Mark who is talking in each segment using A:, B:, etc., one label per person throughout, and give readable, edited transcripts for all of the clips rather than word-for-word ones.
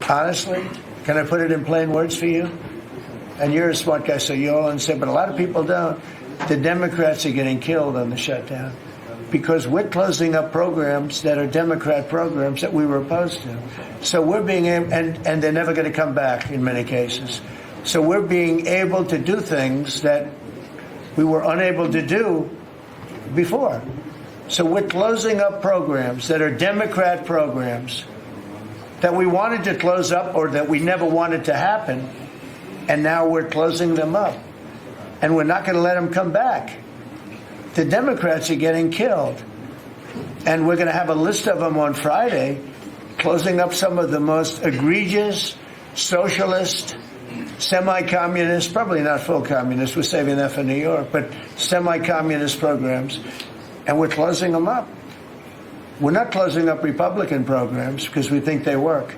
A: Honestly, can I put it in plain words for you? And you're a smart guy, so you'll understand, but a lot of people don't. The Democrats are getting killed on the shutdown because we're closing up programs that are Democrat programs that we were opposed to. So we're being able, and they're never going to come back in many cases. So we're being able to do things that we were unable to do before. So we're closing up programs that are Democrat programs that we wanted to close up or that we never wanted to happen, and now we're closing them up. And we're not going to let them come back. The Democrats are getting killed. And we're going to have a list of them on Friday, closing up some of the most egregious, socialist, semi-communist, probably not full communist, we're saving that for New York, but semi-communist programs, and we're closing them up. We're not closing up Republican programs because we think they work.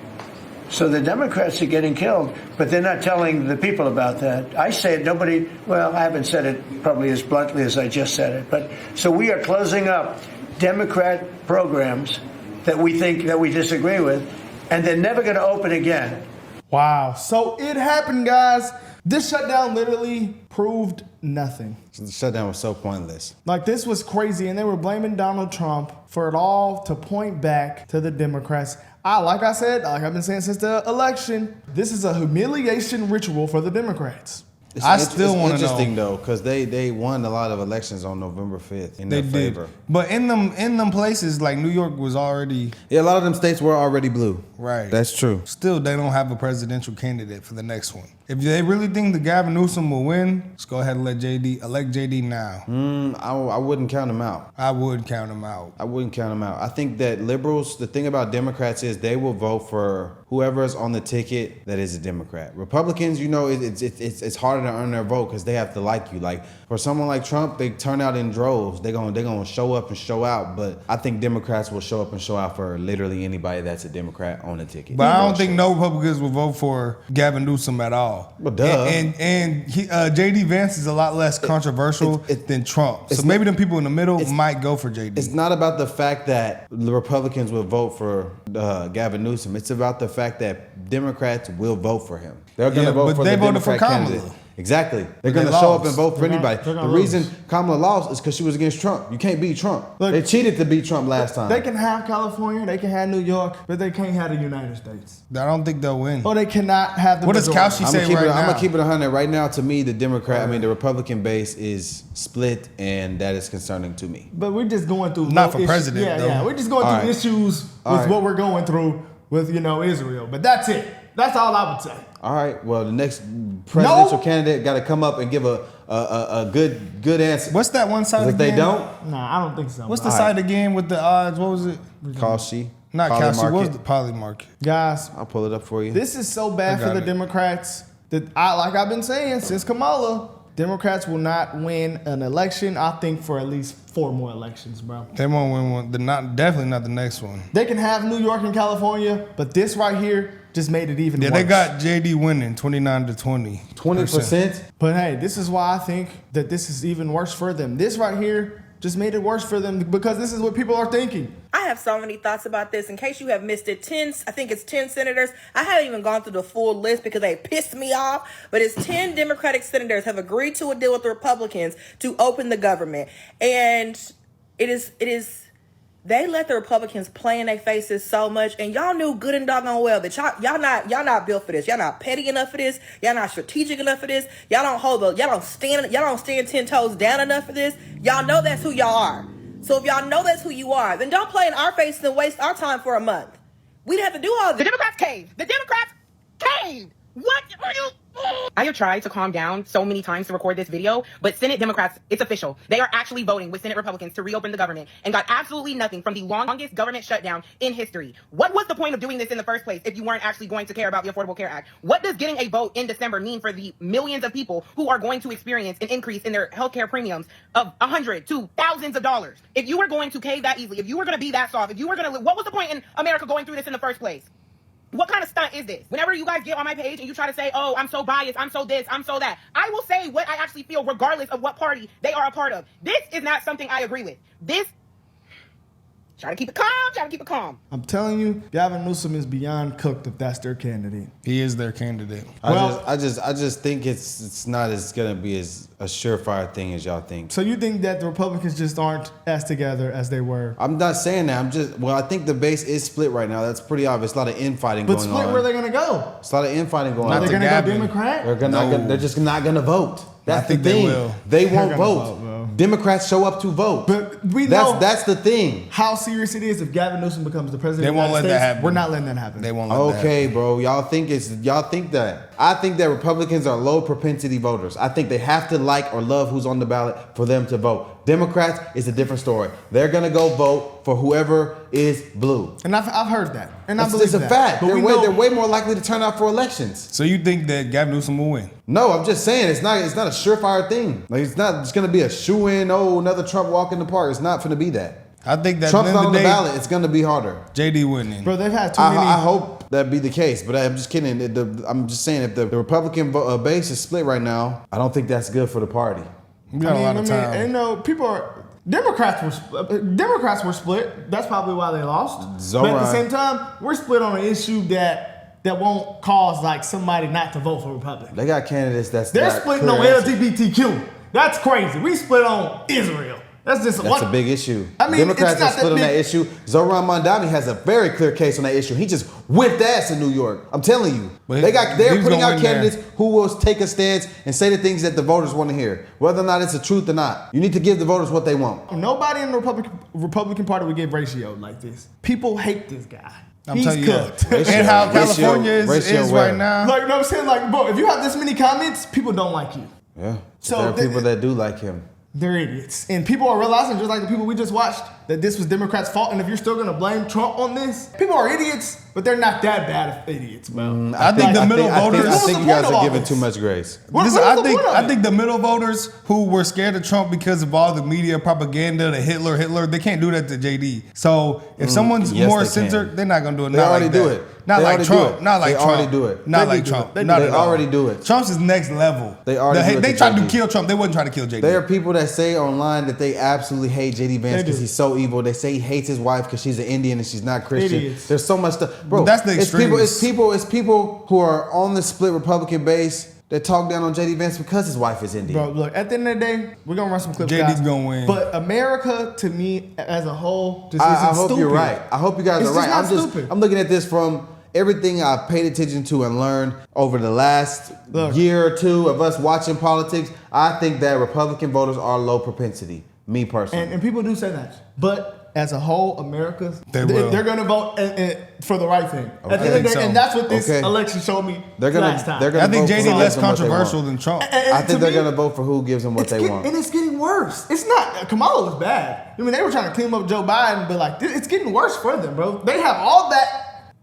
A: So the Democrats are getting killed, but they're not telling the people about that. I say it, nobody, well, I haven't said it probably as bluntly as I just said it, but so we are closing up Democrat programs that we think that we disagree with, and they're never going to open again.
B: Wow. So it happened, guys. This shutdown literally proved nothing.
C: The shutdown was so pointless.
B: Like, this was crazy, and they were blaming Donald Trump for it all to point back to the Democrats. Like I said, like I've been saying since the election, this is a humiliation ritual for the Democrats.
C: I still want to know. It's interesting though, because they won a lot of elections on November 5th in their favor.
D: But in them places, like New York was already...
C: Yeah, a lot of them states were already blue.
D: Right.
C: That's true.
D: Still, they don't have a presidential candidate for the next one. If they really think that Gavin Newsom will win, let's go ahead and elect JD now.
C: I wouldn't count him out.
D: I would count him out.
C: I wouldn't count him out. I think that liberals, the thing about Democrats is they will vote for whoever's on the ticket that is a Democrat. Republicans, you know, it's harder to earn their vote because they have to like you. Like for someone like Trump, they turn out in droves. They're gonna show up and show out. But I think Democrats will show up and show out for literally anybody that's a Democrat on the ticket.
D: But I don't think no Republicans will vote for Gavin Newsom at all.
C: Well, duh.
D: And JD Vance is a lot less controversial than Trump. So maybe them people in the middle might go for JD.
C: It's not about the fact that the Republicans will vote for Gavin Newsom. It's about the fact that Democrats will vote for him. They're going to vote for the Democrat candidate. Exactly. They're going to show up and vote for anybody. The reason Kamala lost is because she was against Trump. You can't beat Trump. Look, they cheated to beat Trump last time.
B: They can have California, they can have New York, but they can't have the United States.
D: I don't think they'll win.
B: Or they cannot have the
D: What does Kaushi say right now?
C: I'm going to keep it 100. Right now, to me, the Republican base is split, and that is concerning to me.
B: But we're just going through...
D: Not for president, though.
B: Yeah, we're just going through issues with what we're going through with, Israel. But that's it. That's all I would say.
C: All right. Well, the next presidential candidate got to come up and give a good answer.
D: What's that one side again?
C: If they don't?
B: Nah, I don't think so.
D: What's the side again with the odds? What was it?
C: Kaushi.
D: Not Kaushi. What was the Poly market?
B: Guys,
C: I'll pull it up for you.
B: This is so bad for the Democrats that like I've been saying since Kamala, Democrats will not win an election, I think, for at least 4 more elections, bro.
D: They won't win one. Definitely not the next one.
B: They can have New York and California, but this right here just made it even worse.
D: Yeah, they got JD winning 29-20.
C: 20%?
B: But hey, this is why I think that this is even worse for them. This right here just made it worse for them because this is what people are thinking.
E: I have so many thoughts about this. In case you have missed it, I think it's 10 senators. I haven't even gone through the full list because they pissed me off. But it's 10 Democratic senators have agreed to a deal with the Republicans to open the government. And it is they let the Republicans play in their faces so much, and y'all knew good and doggone well that y'all not built for this. Y'all not petty enough for this. Y'all not strategic enough for this. Y'all don't stand 10 toes down enough for this. Y'all know that's who y'all are. So if y'all know that's who you are, then don't play in our faces and waste our time for a month. We'd have to do all this.
F: The Democrats caved. The Democrats caved. What are you? I have tried to calm down so many times to record this video, but Senate Democrats, it's official. They are actually voting with Senate Republicans to reopen the government and got absolutely nothing from the longest government shutdown in history. What was the point of doing this in the first place if you weren't actually going to care about the Affordable Care Act? What does getting a vote in December mean for the millions of people who are going to experience an increase in their healthcare premiums of $100 to thousands of dollars? If you were going to cave that easily, if you were going to be that soft, what was the point in America going through this in the first place? What kind of stunt is this? Whenever you guys get on my page and you try to say, oh, I'm so biased, I'm so this, I'm so that, I will say what I actually feel regardless of what party they are a part of. This is not something I agree with. Try to keep it calm. Try to keep it calm.
B: I'm telling you, Gavin Newsom is beyond cooked if that's their candidate.
D: He is their candidate.
C: I just think it's not as gonna be as a surefire thing as y'all think.
B: So you think that the Republicans just aren't as together as they were?
C: I'm not saying that. I think the base is split right now. That's pretty obvious. A lot of infighting
B: But
C: going
B: split
C: on.
B: where they're gonna go?
C: It's a lot of infighting going
B: Are
C: on.
B: they gonna
D: Gavin.
B: go Democrat?
C: They're just not gonna vote. That's the
D: think they
C: thing.
D: will.
C: They
B: They're
C: won't
B: gonna
C: vote.
B: vote, bro.
C: Democrats show up to vote.
B: But we know
C: that's the thing.
B: how serious it is if Gavin Newsom becomes the president.
D: They
B: of the
D: won't
B: United
D: let that
B: States.
D: happen.
B: We're not letting that happen.
D: They won't let that
C: Okay, bro. Y'all think that. I think that Republicans are low propensity voters. I think they have to like or love who's on the ballot for them to vote. Democrats is a different story. They're gonna go vote for whoever is blue.
B: And I've heard that, and I
C: It's
B: believe
C: a
B: that.
C: fact.
B: But
C: They're
B: we know,
C: way more likely to turn out for elections.
D: So you think that Gavin Newsom will win?
C: No, I'm just saying it's not a surefire thing. Like it's not just gonna be a shoe-in. Oh, another Trump walk in the park. It's not gonna be that.
D: I think that
C: Trump's
D: at
C: not
D: the
C: on
D: end
C: the
D: of the day,
C: ballot. It's gonna be harder.
D: JD winning.
B: bro, they've had too many.
C: I hope that be the case, but I'm just kidding. I'm just saying if the Republican base is split right now, I don't think that's good for the party.
D: We got a lot of time.
B: and, you know, people are. Democrats were split. That's probably why they lost. But at the
C: Zoran.
B: same time, we're split on an issue that won't cause like somebody not to vote for Republican.
C: They got candidates that's
B: They're
C: got
B: splitting
C: clear
B: on
C: answers.
B: LGBTQ. That's crazy. We split on Israel. That's just
C: That's a big issue.
B: I mean,
C: Democrats
B: it's
C: are
B: not
C: split
B: that
C: on that
B: big.
C: issue. Zoran Mondani has a very clear case on that issue. He just whipped ass in New York. I'm telling you.
D: But
C: They're
D: he's
C: putting
D: gonna
C: out
D: win there.
C: candidates who will take a stance and say the things that the voters want to hear, whether or not it's the truth or not. You need to give the voters what they want.
B: Nobody in the Republican Party would get ratio like this. People hate this guy.
D: I'm
B: He's
D: telling you,
B: cooked.
D: and how
C: Ratio-
D: California
C: ratio
D: is
C: where?
D: right now.
B: Like, you know what I'm saying? Like, bro, if you have this many comments, people don't like you.
C: Yeah.
B: So
C: there are
B: th-
C: people that do like him.
B: They're idiots. And people are realizing, just like the people we just watched, that this was Democrats' fault. And if you're still going to blame Trump on this, people are idiots, but they're not that bad of idiots, bro.
D: I think the middle voters.
C: I
B: What was
C: think
B: the
C: you guys
B: point of
C: are
B: all
C: giving
B: this?
C: too much grace.
D: Listen,
B: what
D: I
B: was the
D: think
B: point of
D: I
B: it?
D: think the middle voters who were scared of Trump because of all the media propaganda, the Hitler, they can't do that to JD. So if someone's
C: yes,
D: more
C: they can.
D: censored, they're not gonna do it.
C: They
D: Not
C: already
D: like
C: do
D: that.
C: it.
D: Not
C: They
D: like
C: already do
D: Trump.
C: it.
D: Not like
C: They
D: Trump.
C: already do it.
D: Not
B: They
D: like
B: do
D: Trump.
B: it. They
D: Not
C: do it.
D: at all.
C: They already do it.
D: Trump's is next level.
C: They already do it
D: They
C: to
D: tried to
C: JD.
D: kill Trump. They wouldn't try to kill JD.
C: There are people that say online that they absolutely hate JD Vance
B: They
C: because
B: do.
C: he's so evil. They say he hates his wife because she's an Indian and she's not Christian.
B: Idiots.
C: There's so much stuff, bro.
D: But that's the
C: it's people.
D: extremists.
C: It's people who are on the split Republican base that talk down on JD Vance because his wife is Indian.
B: Bro, look, at the end of the day, we're going to run some clips,
D: JD's
B: guys.
D: gonna win.
B: But America, to me, as a whole, just
C: I
B: isn't
C: hope
B: stupid.
C: you're right. I hope you guys
B: It's
C: are
B: just
C: right.
B: not stupid.
C: I'm looking at this from everything I've paid attention to and learned over the last
B: Look.
C: year or two of us watching politics. I think that Republican voters are low propensity. Me personally.
B: And people do say that. But as a whole, America,
D: They will.
B: they're going to vote for the right thing. At the
C: Okay.
B: end of the
D: I think
B: day,
D: so.
B: and that's what this
C: Okay.
B: election showed me
C: They're gonna.
B: last time.
C: They're gonna.
D: I think
C: vote for
D: JD
C: who
D: less
C: gives them what they
D: controversial
C: want.
D: than Trump.
B: And
C: I
B: to
C: think they're
B: me,
C: gonna vote for who gives them what they want.
B: And it's getting worse. It's not. Kamala was bad. I mean, they were trying to clean up Joe Biden, but like, it's getting worse for them, bro. They have all that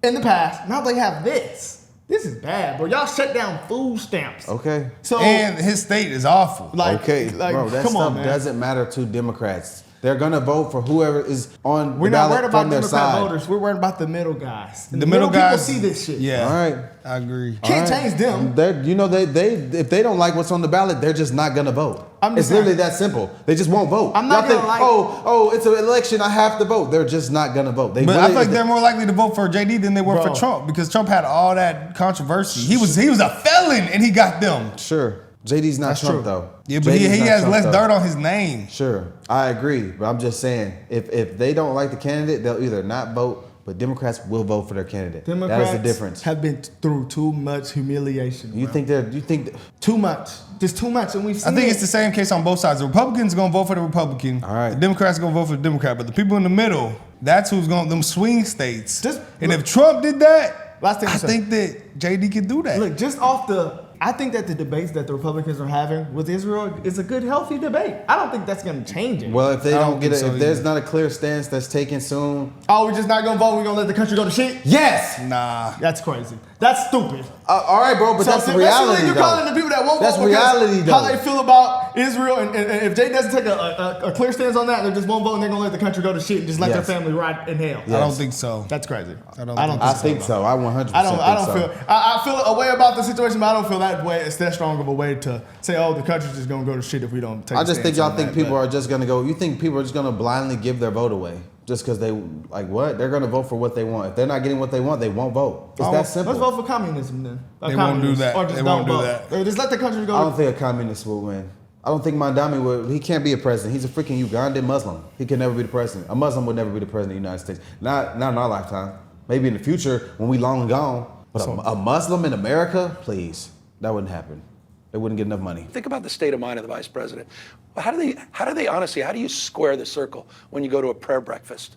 B: in the past. Now they have this. This is bad, bro. Y'all shut down food stamps.
C: Okay.
B: So,
D: And his state is awful.
B: like,
C: Okay,
B: like,
C: bro, that
B: come
C: stuff
B: on, man.
C: doesn't matter to Democrats. They're gonna vote for whoever is on
B: We're
C: the
B: not
C: ballot
B: worried about
C: from their
B: Democrat
C: side.
B: voters. We're worried about the middle guys. And
D: The middle guys
B: people see this shit.
D: Yeah.
C: All right.
D: I agree.
B: Can't
C: All right.
B: change them.
C: They're, you know, they if they don't like what's on the ballot, they're just not gonna vote.
B: I'm just
C: It's literally
B: saying.
C: that simple. They just won't vote.
B: I'm not
C: Y'all think,
B: gonna like-
C: oh, it's an election. I have to vote. They're just not gonna vote. They
D: But
C: really,
D: I feel like they're more likely to vote for JD than they were
B: Bro.
D: for Trump because Trump had all that controversy. He was a felon and he got them.
C: sure. JD's not
B: That's
C: Trump
B: true.
C: though.
D: Yeah, but
C: JD's
D: he
C: not
D: has
C: Trump,
D: less
C: though.
D: dirt on his name.
C: Sure, I agree, but I'm just saying, if they don't like the candidate, they'll either not vote, but Democrats will vote for their candidate.
B: Democrats
C: that is the difference.
B: have been through too much humiliation.
C: You
B: bro.
C: think
B: too much? Just too much, and we've
D: I
B: seen
D: think
B: it.
D: it's the same case on both sides. The Republicans are gonna vote for the Republican.
C: All right.
D: The Democrats are gonna vote for the Democrat. But the people in the middle, that's who's going them swing states.
B: Just-
D: and if Trump did that,
B: Last thing
D: I
B: to say.
D: think that JD could do that.
B: Look, just off the. I think that the debates that the Republicans are having with Israel is a good, healthy debate. I don't think that's going to change it.
C: Well, if they
D: I
C: don't
D: don't
C: get
D: think
C: it,
D: so
C: if there's
D: either.
C: not a clear stance that's taken soon,
B: Oh, we're just not going to vote. We're going to let the country go to shit?
C: yes.
D: Nah.
B: That's crazy. That's stupid.
C: All right, bro, but that's the reality,
B: You're
C: though.
B: calling the people that won't
C: That's
B: vote because
C: reality, though.
B: how they feel about Israel, and if Jay doesn't take a clear stance on that, they just won't vote and they're going to let the country go to shit and just let
C: Yes.
B: their family ride in hell.
C: Yeah.
D: I don't think so.
B: That's crazy.
D: I don't
C: I think so. I 100%
B: I don't
C: think
B: feel.
C: so.
B: I feel a way about the situation, but I don't feel that way. It's that strong of a way to say, "Oh, the country's just gonna go to shit if we don't take."
C: I
B: a
C: just think
B: stance
C: y'all
B: on
C: think
B: that,
C: people
B: but-
C: are just gonna go. You think people are just gonna blindly give their vote away just because they like what? They're gonna vote for what they want. If they're not getting what they want, they won't vote. It's that simple.
B: Let's vote for communism then.
D: They won't do that.
B: Or just
D: They
B: don't
D: won't do
B: vote.
D: that.
B: Or just let the country go.
C: I don't think a communist will win. I don't think Mandami would. He can't be a president. He's a freaking Ugandan Muslim. He can never be the president. A Muslim would never be the president of the United States. Not in our lifetime. Maybe in the future when we long gone. But a Muslim in America, please, that wouldn't happen. They wouldn't get enough money.
G: Think about the state of mind of the vice president. Well, how do they honestly, how do you square the circle when you go to a prayer breakfast?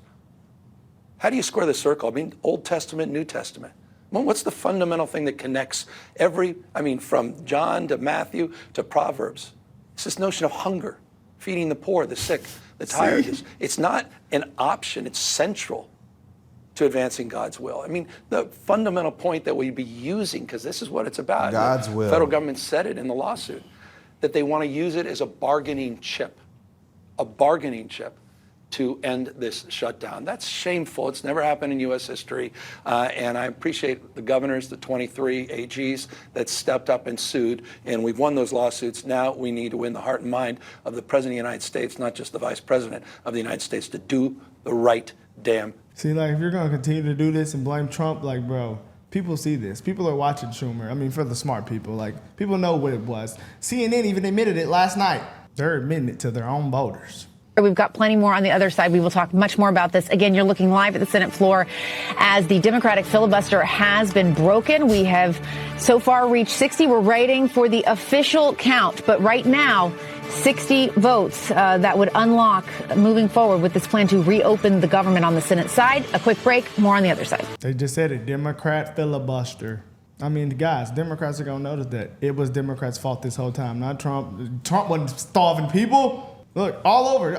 G: How do you square the circle? I mean, Old Testament, New Testament. Well, what's the fundamental thing that connects from John to Matthew to Proverbs? It's this notion of hunger, feeding the poor, the sick, the tired. It's not an option, it's central to advancing God's will. I mean, the fundamental point that we'd be using, because this is what it's about.
C: God's will.
G: The federal government said it in the lawsuit, that they want to use it as a bargaining chip to end this shutdown. That's shameful. It's never happened in U.S. history. And I appreciate the governors, the 23 AGs that stepped up and sued. And we've won those lawsuits. Now we need to win the heart and mind of the President of the United States, not just the Vice President of the United States, to do the right damn.
B: See, like, if you're going to continue to do this and blame Trump, like, bro, people see this. People are watching Schumer. I mean, for the smart people, like, people know what it was. CNN even admitted it last night. They're admitting it to their own voters.
H: We've got plenty more on the other side. We will talk much more about this. Again, you're looking live at the Senate floor as the Democratic filibuster has been broken. We have so far reached 60. We're waiting for the official count. But right now, 60 votes that would unlock moving forward with this plan to reopen the government on the Senate side. A quick break. More on the other side.
B: They just said it. Democrat filibuster. I mean, guys, Democrats are going to notice that it was Democrats' fault this whole time, not Trump. Trump wasn't starving people. Look, all over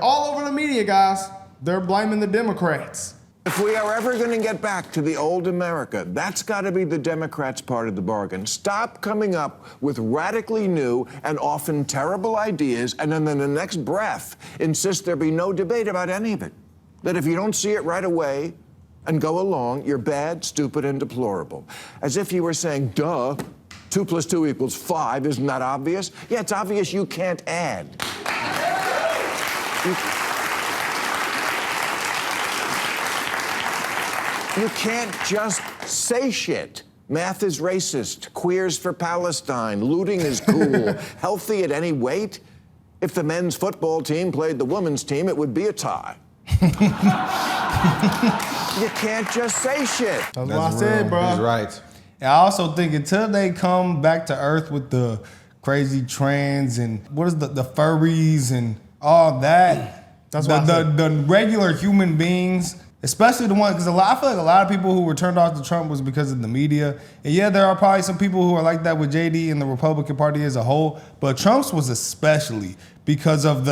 B: the media, guys, they're blaming the Democrats.
I: If we are ever going to get back to the old America, that's got to be the Democrats' part of the bargain. Stop coming up with radically new and often terrible ideas, and then in the next breath, insist there be no debate about any of it. That if you don't see it right away and go along, you're bad, stupid, and deplorable. As if you were saying, duh, 2 + 2 = 5, isn't that obvious? Yeah, it's obvious you can't add. You can't just say shit. Math is racist. Queers for Palestine. Looting is cool. Healthy at any weight. If the men's football team played the women's team, it would be a tie. You can't just say shit.
B: That's what I said, bro.
C: He's right.
D: And I also think until they come back to earth with the crazy trends and what is the furries and all that,
B: That's what
D: the regular human beings, especially the ones, because I feel like a lot of people who were turned off to Trump was because of the media. And yeah, there are probably some people who are like that with JD and the Republican Party as a whole, but Trump's was especially because of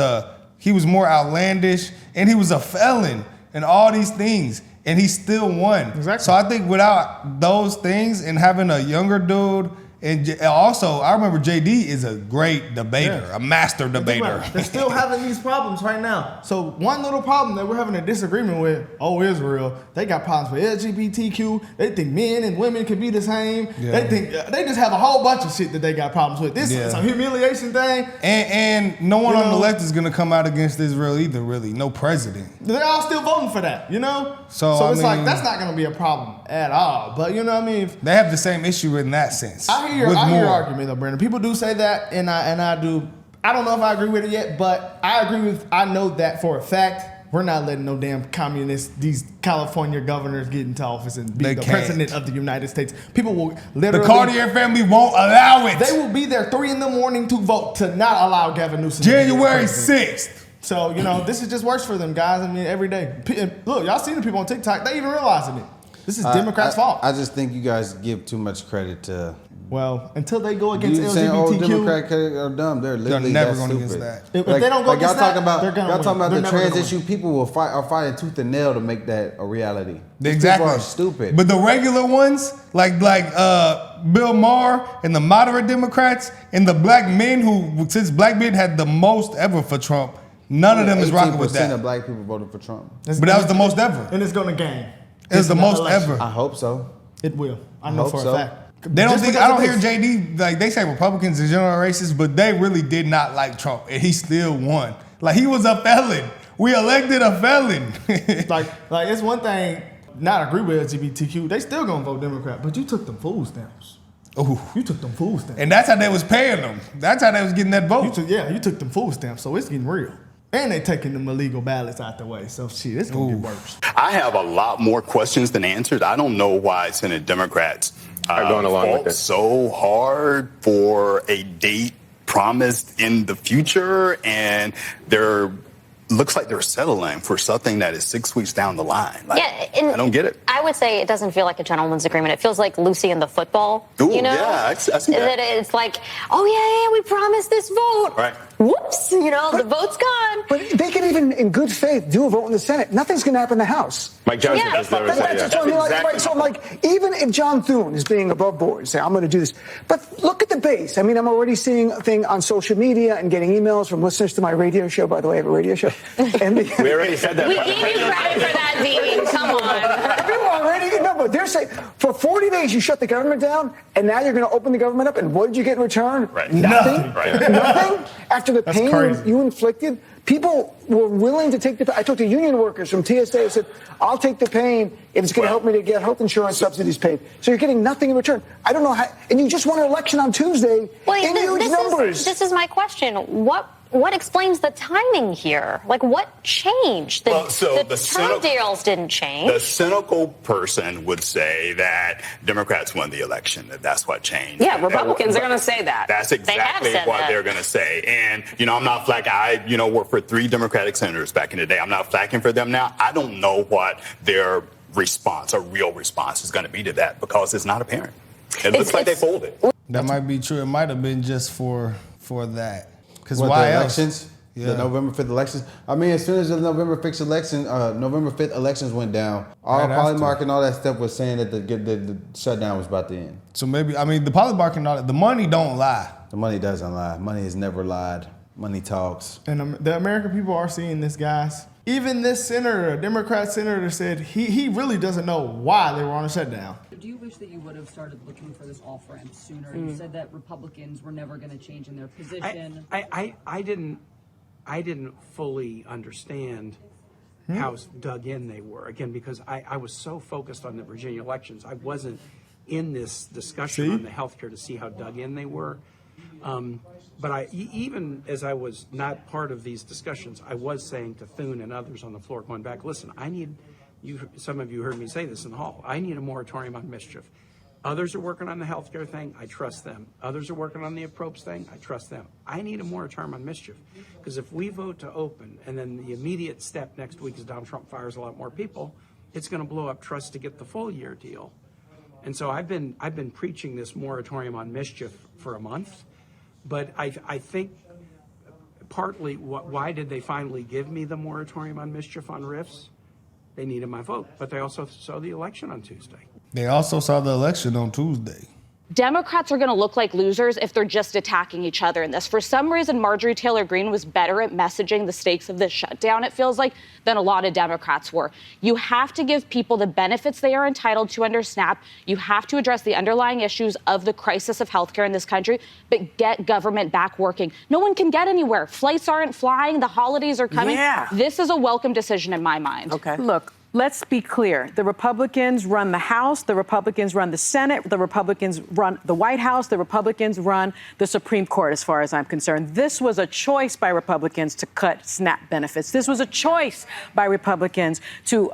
D: he was more outlandish and he was a felon and all these things, and he still won.
B: Exactly.
D: So I think without those things and having a younger dude, and also, I remember JD is a great debater, a master debater.
B: They're still having these problems right now. So one little problem that we're having a disagreement with, Israel, they got problems with LGBTQ. They think men and women can be the same.
D: Yeah.
B: They just have a whole bunch of shit that they got problems with. This is a humiliation thing.
D: And no one on the left is going to come out against Israel either, really. No president.
B: They're all still voting for that,
D: So
B: it's like, that's not going to be a problem at all. But you know what I mean?
D: They have the same issue in that sense.
B: I hear your argument though, Brandon. People do say that, and I do. I don't know if I agree with it yet, but I know that for a fact. We're not letting no damn communists, these California governors, get into office and be the president of the United States. People will literally.
D: The Cartier family won't allow it.
B: They will be there 3 a.m. to vote to not allow Gavin Newsom.
D: January 6th.
B: So this is just worse for them, guys. I mean, every day. Look, y'all see the people on TikTok. They even realizing it. This is Democrats' fault.
C: I just think you guys give too much credit to.
B: Well, until they go against LGBTQ,
C: saying, Democrats are dumb. They're literally
D: never
C: going
D: against that.
B: If they don't go against that, they're going to
C: y'all talking about
B: They're
C: the
B: never
C: trans
B: gonna
C: issue. People are fighting tooth and nail to make that a reality. These
D: Exactly.
C: people are stupid.
D: But the regular ones, like Bill Maher and the moderate Democrats and the black men who, since black men had the most ever for Trump, none of them is rocking with
C: 18%
D: that.
C: of black people voted for Trump.
D: But that was the most ever.
B: And it's going to gain.
D: It's the most ever.
C: I hope so.
B: It will. I know
C: hope
B: for
C: so.
B: a fact.
D: They don't
B: Just
D: think,
B: because
D: I don't
B: of
D: hear
B: this.
D: JD, like they say Republicans in general are racist, but they really did not like Trump and he still won. Like he was a felon We elected a felon.
B: like it's one thing not agree with LGBTQ. They still gonna vote Democrat, but you took them food stamps.
D: Oh,
B: you took them food stamps,
D: and that's how they was paying them. That's how they was getting that vote.
B: You took them food stamps, so it's getting real. And they taking them illegal ballots out the way. So shit, it's gonna get worse.
J: I have a lot more questions than answers. I don't know why Senate Democrats
K: are going along with this
J: so hard for a date promised in the future, and looks like they're settling for something that is 6 weeks down the line. Like, I don't get it.
L: I would say it doesn't feel like a gentleman's agreement. It feels like Lucy and the football.
J: Ooh,
L: you know?
J: Yeah, I see that.
L: It's like, oh yeah, we promised this vote.
J: Right.
L: Whoops, the vote's gone.
M: But they can even, in good faith, do a vote in the Senate. Nothing's going to happen in the House.
K: Mike Johnson
L: Yeah.
K: does that.
M: So I'm like, even if John Thune is being above board, say, I'm going to do this. But look at the base. I mean, I'm already seeing a thing on social media and getting emails from listeners to my radio show. By the way, I have a radio show. And
K: we already said that.
L: We gave you credit for that, Dean. Come on.
M: You already know, but they're saying for 40 days you shut the government down, and now you're going to open the government up, and what did you get in return?
J: Right.
M: Nothing.
J: Right.
M: Nothing. After the
B: That's
M: pain
B: crazy.
M: you inflicted, people were willing to take the. I talked to union workers from TSA. I said, "I'll take the pain if it's going to help me to get health insurance subsidies paid." So you're getting nothing in return. I don't know how. And you just won an election on Tuesday in huge numbers.
L: This is my question. What explains the timing here? Like, what changed? The term deals didn't change.
J: The cynical person would say that Democrats won the election, that's what changed.
N: Yeah, Republicans are going to say that.
J: That's exactly what they're going to say. And, I'm not flacking. I, worked for 3 Democratic senators back in the day. I'm not flacking for them now. I don't know what their response, a real response, is going to be to that because it's not apparent. It looks like they folded.
D: That might be true. It might have been just for that. Because
C: What,
D: why
C: the
D: else?
C: elections?
D: Yeah.
C: The November 5th elections? I mean, as soon as the November 5th elections went down, all
D: Right after.
C: Polymark and all that stuff was saying that the shutdown was about to end.
D: So maybe, the Polymark and all that, the money don't lie.
C: The money doesn't lie. Money has never lied. Money talks.
B: And the American people are seeing this, guys. Even this senator, a Democrat senator, said he really doesn't know why they were on a shutdown.
O: Do you wish that you would have started looking for this off-ramp sooner? You said that Republicans were never going to change in their position.
P: I didn't fully understand how dug in they were, again, because I was so focused on the Virginia elections. I wasn't in this discussion on the healthcare to see how dug in they were. But even as I was not part of these discussions, I was saying to Thune and others on the floor going back, listen, I need, some of you heard me say this in the hall, I need a moratorium on mischief. Others are working on the healthcare thing, I trust them. Others are working on the approach thing, I trust them. I need a moratorium on mischief. Because if we vote to open and then the immediate step next week is Donald Trump fires a lot more people, it's going to blow up trust to get the full year deal. And so I've been preaching this moratorium on mischief for a month. But I think partly why did they finally give me the moratorium on mischief on RIFs? They needed my vote, but they also saw the election on Tuesday.
D: They also saw the election on Tuesday.
Q: Democrats are going to look like losers if they're just attacking each other in this. For some reason, Marjorie Taylor Greene was better at messaging the stakes of this shutdown, it feels like, than a lot of Democrats were. You have to give people the benefits they are entitled to under SNAP. You have to address the underlying issues of the crisis of healthcare in this country, but get government back working. No one can get anywhere. Flights aren't flying. The holidays are coming.
N: Yeah.
Q: This is a welcome decision in my mind.
N: Okay. Look, let's be clear. The Republicans run the House. The Republicans run the Senate. The Republicans run the White House. The Republicans run the Supreme Court, as far as I'm concerned. This was a choice by Republicans to cut SNAP benefits. This was a choice by Republicans to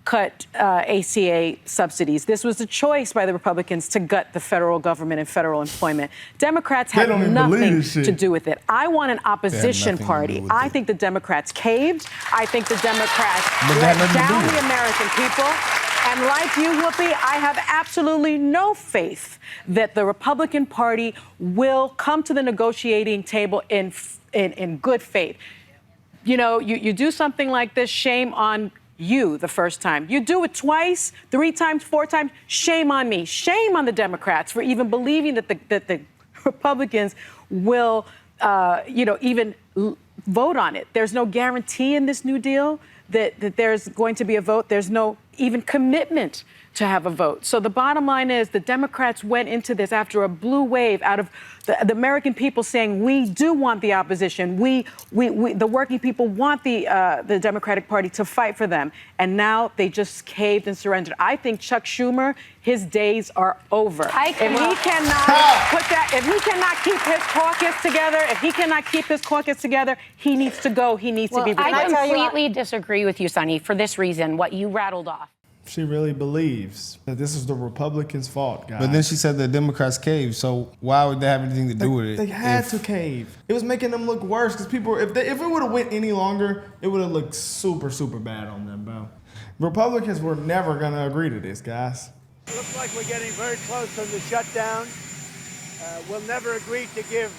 N: cut ACA subsidies. This was a choice by the Republicans to gut the federal government and federal employment. Democrats had nothing to do with it. I want an opposition party. I think the Democrats caved. I think the Democrats let down the American people. And like you, Whoopi, I have absolutely no faith that the Republican Party will come to the negotiating table in good faith. You know, you do something like this, shame on you the first time. You do it twice, 3 times, 4 times, shame on me. Shame on the Democrats for even believing that the Republicans will, even vote on it. There's no guarantee in this New Deal that there's going to be a vote. There's no even commitment to have a vote. So the bottom line is the Democrats went into this after a blue wave out of the American people saying, we do want the opposition. We the working people want the Democratic Party to fight for them. And now they just caved and surrendered. I think Chuck Schumer, his days are over. If he cannot keep his caucus together, he needs to go. He needs to be replaced.
R: I completely disagree with you, Sonny, for this reason, what you rattled off.
B: She really believes that this is the Republicans' fault, guys.
D: But then she said the Democrats caved, so why would they have anything to do with it?
B: They had to cave. It was making them look worse because people, if it would have went any longer, it would have looked super, super bad on them, bro. Republicans were never going to agree to this, guys.
S: Looks like we're getting very close on the shutdown. We'll never agree to give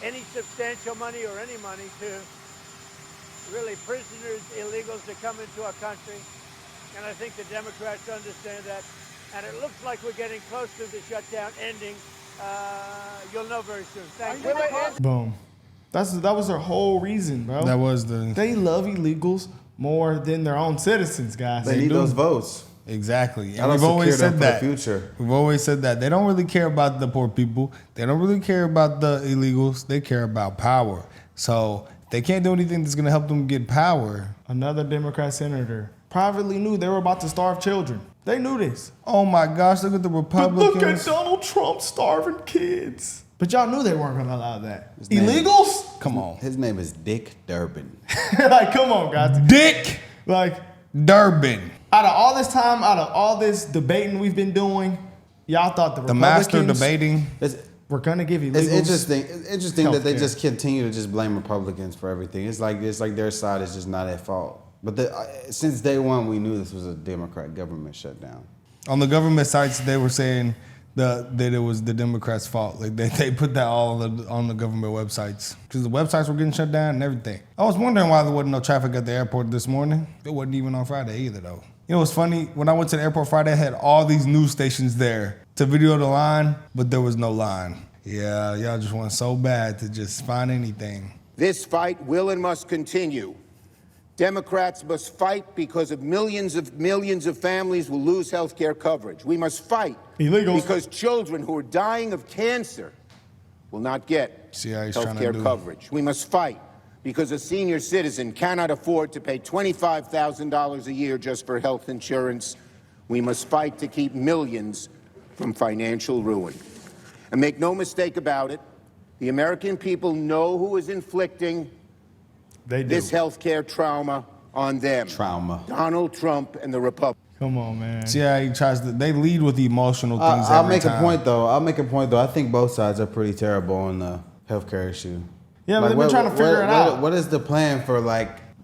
S: any substantial money or any money to really prisoners, illegals that come into our country. And I think the Democrats understand that. And it looks like we're getting close to the shutdown ending. You'll know very soon. Thank you.
B: Boom. That was their whole reason, bro. They love illegals more than their own citizens, guys.
C: They need those votes.
D: Exactly.
C: That'll
D: And we've always
C: secure them
D: said
C: for the
D: that.
C: future.
D: We've always said that. They don't really care about the poor people. They don't really care about the illegals. They care about power. So they can't do anything that's going to help them get power.
B: Another Democrat senator privately knew they were about to starve children. They knew this.
D: Oh my gosh, look at the Republicans.
B: But look at Donald Trump starving kids. But y'all knew they weren't going to allow that. Illegals?
D: Come on.
C: His name is Dick Durbin.
B: Like, come on, guys.
D: Dick
B: like
D: Durbin.
B: Out of all this time, out of all this debating we've been doing, y'all thought the Republicans
D: master debating.
B: We're gonna give illegals.
C: It's interesting that they just continue to just blame Republicans for everything. It's like their side is just not at fault. But since day one, we knew this was a Democrat government shutdown.
D: On the government sites, they were saying that it was the Democrats' fault. Like they put that all on the government websites because the websites were getting shut down and everything. I was wondering why there wasn't no traffic at the airport this morning. It wasn't even on Friday either, though. You know what's funny? When I went to the airport Friday, I had all these news stations there to video the line, but there was no line. Yeah, y'all just want so bad to just find anything.
T: This fight will and must continue. Democrats must fight because millions of families will lose health care coverage. We must fight because children who are dying of cancer will not get health care coverage. We must fight because a senior citizen cannot afford to pay $25,000 a year just for health insurance. We must fight to keep millions from financial ruin. And make no mistake about it, the American people know who is inflicting this health care trauma on them. Donald Trump and the Republicans.
B: Come on, man.
D: See how he tries to, they lead with emotional things
C: I'll
D: every
C: make
D: time.
C: a point though. I think both sides are pretty terrible on the healthcare issue.
B: Yeah, but they've been trying to figure it out.
C: What is the plan for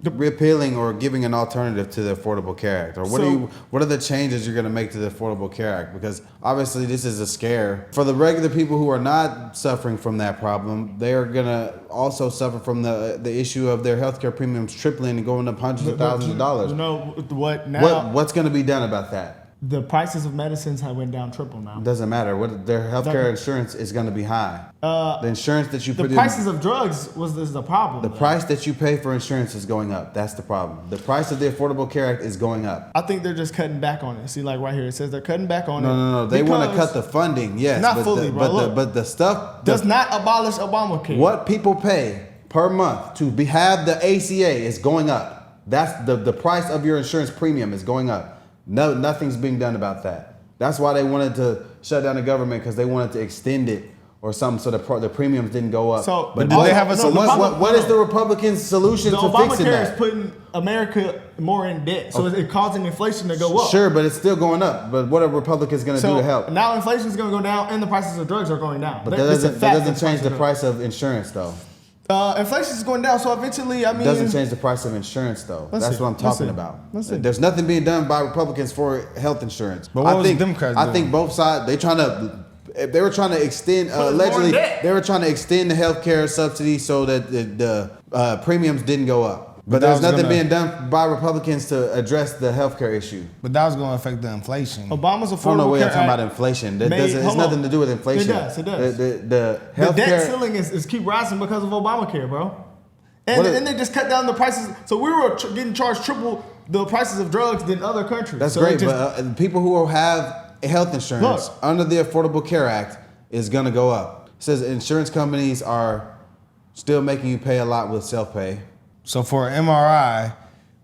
C: repealing or giving an alternative to the Affordable Care Act? Or what are the changes you're going to make to the Affordable Care Act? Because obviously this is a scare. For the regular people who are not suffering from that problem, they are going to also suffer from the issue of their healthcare premiums tripling and going up hundreds of thousands of dollars.
B: You know what now?
C: What's going to be done about that?
B: The prices of medicines have went down triple now.
C: It doesn't matter. Their healthcare insurance is going to be high. The insurance that you put in.
B: The prices of drugs is the problem.
C: The price that you pay for insurance is going up. That's the problem. The price of the Affordable Care Act is going up.
B: I think they're just cutting back on it. See, like right here, it says they're cutting back on it.
C: No. They want to cut the funding, yes.
B: Not fully, bro.
C: But the stuff
B: does not abolish Obamacare.
C: What people pay per month to have the ACA is going up. That's the price of your insurance premium is going up. No, nothing's being done about that. That's why they wanted to shut down the government, because they wanted to extend it or something so the premiums didn't go up.
B: So,
C: but
B: do they have a solution?
C: What is the Republican solution to fixing
B: Obamacare
C: that?
B: is putting America more in debt, so it's causing inflation to go up.
C: Sure, but it's still going up. But what are Republicans going to do to help?
B: Now inflation is going to go down, and the prices of drugs are going down.
C: But that doesn't change the price of insurance, though.
B: Inflation is going down, so eventually,
C: It doesn't change the price of insurance, though. That's what I'm talking about. There's nothing being done by Republicans for health insurance.
D: But what was Democrats doing?
C: I think both sides, they were trying to extend, allegedly, they were trying to extend the health care subsidy so that the premiums didn't go up. But there's nothing being done by Republicans to address the healthcare issue.
D: But that was going to affect the inflation.
B: Obama's
C: Affordable Care Act. No way I'm talking about inflation. It's nothing to do with inflation.
B: It does.
C: The
B: debt ceiling is keep rising because of Obamacare, bro. And they just cut down the prices. So we were getting charged triple the prices of drugs than other countries.
C: That's
B: So
C: great,
B: it just-
C: but people who have health insurance under the Affordable Care Act is going to go up. It says insurance companies are still making you pay a lot with self-pay.
D: So for an MRI,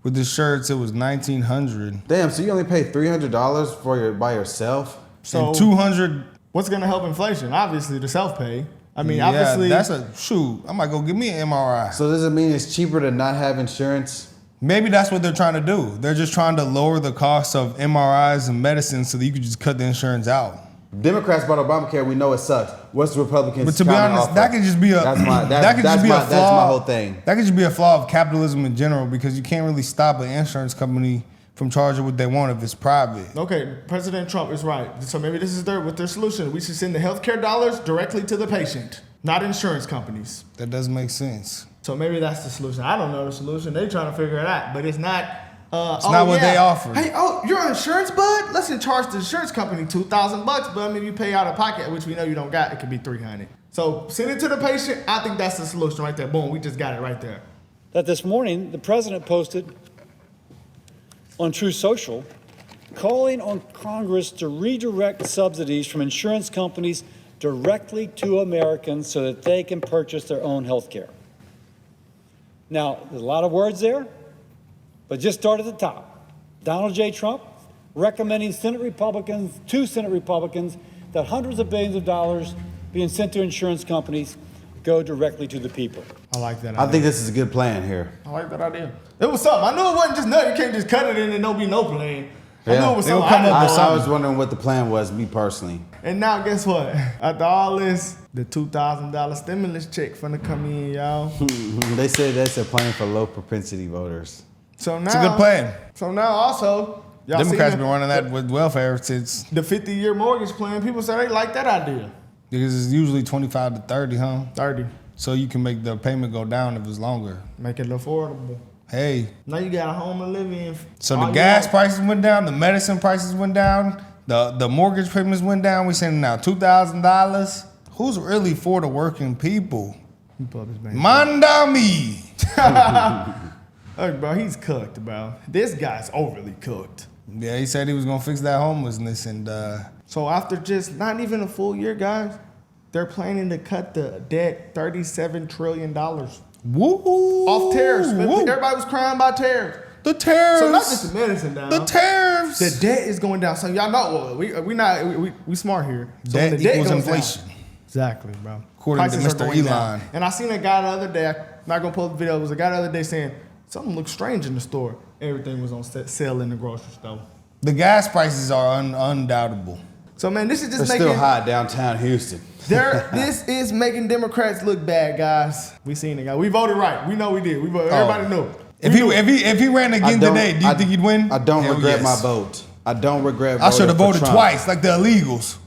D: with the shirts, it was $1,900.
C: Damn, so you only pay $300 by yourself?
B: So
D: and $200.
B: What's gonna help inflation? Obviously, the self-pay. I mean,
D: Yeah,
B: obviously,
D: that's a shoot. I might go get me an MRI.
C: So does it mean it's cheaper to not have insurance?
D: Maybe that's what they're trying to do. They're just trying to lower the cost of MRIs and medicine so that you could just cut the insurance out.
C: Democrats brought Obamacare. We know it sucks. What's the Republicans?
D: But to be honest, that could just be a
C: that's my whole thing.
D: That could just be a flaw of capitalism in general because you can't really stop an insurance company from charging what they want if it's private.
B: Okay, President Trump is right. So maybe this is their solution. We should send the healthcare dollars directly to the patient, not insurance companies.
D: That doesn't make sense.
B: So maybe that's the solution. I don't know the solution. They're trying to figure it out, but it's not.
D: It's not what they offer.
B: Hey, your insurance, bud? Let's charge the insurance company $2,000, but I mean, you pay out of pocket, which we know you don't got. It could be $300. So send it to the patient. I think that's the solution right there. Boom, we just got it right there.
U: That this morning the president posted on Truth Social, calling on Congress to redirect subsidies from insurance companies directly to Americans so that they can purchase their own health care. Now, there's a lot of words there, but just start at the top. Donald J. Trump recommending two Senate Republicans, that hundreds of billions of dollars being sent to insurance companies go directly to the people.
B: I like that
C: I think this is a good plan here.
B: I like that idea. It was something. I knew it wasn't just nothing. You can't just cut it in and there'll be no plan. I knew it was something.
C: I was wondering what the plan was, me personally.
B: And now guess what? After all this, the $2,000 stimulus check finna come in, y'all.
C: They said that's a plan for low propensity voters.
B: So now
D: It's a good plan.
B: So now also, y'all
D: Democrats
B: seen
D: been running that with welfare since
B: the 50-year mortgage plan. People say they like that idea.
D: because it's usually 25 to 30, huh?
B: 30.
D: So you can make the payment go down if it's longer.
B: Make it affordable.
D: Hey.
B: Now you got a home to live in.
D: So the gas prices went down, the medicine prices went down, the mortgage payments went down. We're sending out $2,000. Who's really for the working people? Manda me.
B: Hey, bro, he's cooked, bro. This guy's overly cooked.
D: Yeah, he said he was gonna fix that homelessness, and
B: so after just not even a full year, guys, they're planning to cut the debt $37 trillion.
D: Woo!
B: Off tariffs.
D: Woo.
B: Everybody was crying about tariffs.
D: The tariffs.
B: So not just the medicine down.
D: The tariffs.
B: The debt is going down. So y'all know we smart here. So
D: Debt
B: when the debt
D: equals
B: goes
D: inflation.
B: Down, exactly, bro.
D: According
B: Prices
D: to
B: are
D: Mr.
B: going
D: Elon.
B: down. And I seen a guy the other day. I'm not gonna post the video. It was a guy the other day saying something looked strange in the store. Everything was on sale in the grocery store.
D: The gas prices are undoubtable.
B: So man, this is just
C: They're
B: making
C: still high downtown Houston.
B: this is making Democrats look bad, guys. We seen it, guys. We voted right. We know we did. Everybody knew.
D: If he ran again today, do you think he'd win?
C: I don't
D: Hell
C: regret
D: yes.
C: my vote. I don't regret
D: I
C: voting
D: should have
C: for
D: voted
C: Trump.
D: twice, like the illegals.